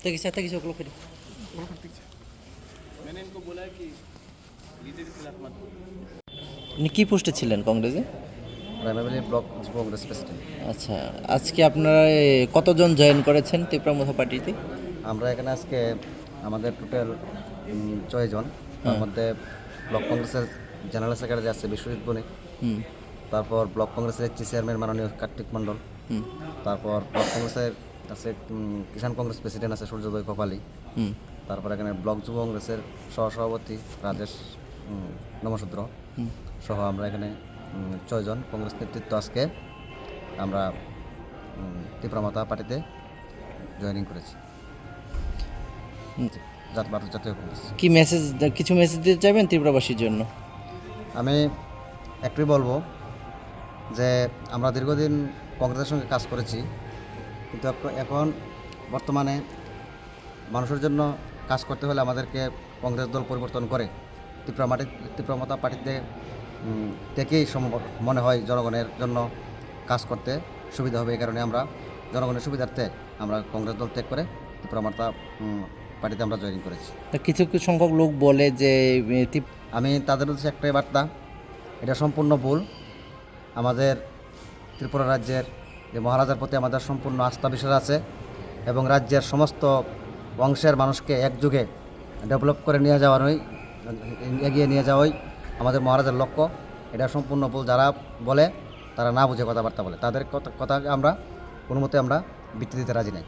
तेगिसा ओकलो फिर मैंने इनको बोला है कि लीडर के खिलाफ मत बोलो। আপনি কি পোস্টে ছিলেন কংগ্রেসে? Primary block Congress president. আচ্ছা, আজকে আপনারা কতজন জয়েন করেছেন তীব্রমথা পার্টিতে? আমরা এখানে আজকে আমাদের টোটাল 6 জন, তার মধ্যে ব্লক কংগ্রেসের জেনারেল সেক্রেটারি আছে বিশ্বজিৎ বণিক, তারপর ব্লক কংগ্রেসের চেয়ারম্যান মাননীয় কার্তিক মণ্ডল, তারপর ব্লক কংগ্রেসের আছে কিষাণ কংগ্রেস প্রেসিডেন্ট আছে সূর্যোদয় কপালি, তারপর এখানে ব্লক যুব কংগ্রেসের সহসভাপতি রাজেশ নমশূদ্র সহ আমরা এখানে 6 জন কংগ্রেস নেতৃত্ব আজকে আমরা তীব্রমথা পার্টিতে জয়েনিং করেছি, ভারত জাতীয় কংগ্রেস। কি মেসেজ, কিছু মেসেজ দিতে চাইবেন ত্রিপুরাবাসীর জন্য? আমি একটুই বলবো যে আমরা দীর্ঘদিন কংগ্রেসের সঙ্গে কাজ করেছি, কিন্তু এখন বর্তমানে মানুষের জন্য কাজ করতে হলে আমাদেরকে কংগ্রেস দল পরিবর্তন করে তীব্রমথা পার্টিতে থেকেই মনে হয় জনগণের জন্য কাজ করতে সুবিধা হবে। এই কারণে আমরা জনগণের সুবিধার্থে আমরা কংগ্রেস দল ত্যাগ করে তীব্রমথা পার্টিতে আমরা জয়েনিং করেছি। কিছু সংখ্যক লোক বলে যে আমি তাদের উদ্দেশ্যে একটাই বার্তা, এটা সম্পূর্ণ ভুল। আমাদের ত্রিপুরা রাজ্যের যে মহারাজার প্রতি আমাদের সম্পূর্ণ আস্থা বিশ্বাস আছে এবং রাজ্যের সমস্ত অংশের মানুষকে একযুগে ডেভেলপ করে নিয়ে যাওয়ারই, এগিয়ে নিয়ে যাওয়াই আমাদের মহারাজার লক্ষ্য। এটা সম্পূর্ণ ভুল। যারা বলে তারা না বুঝে কথাবার্তা বলে, তাদের কথাকে আমরা কোনো মতে আমরা ভিত্তি দিতে রাজি নাই।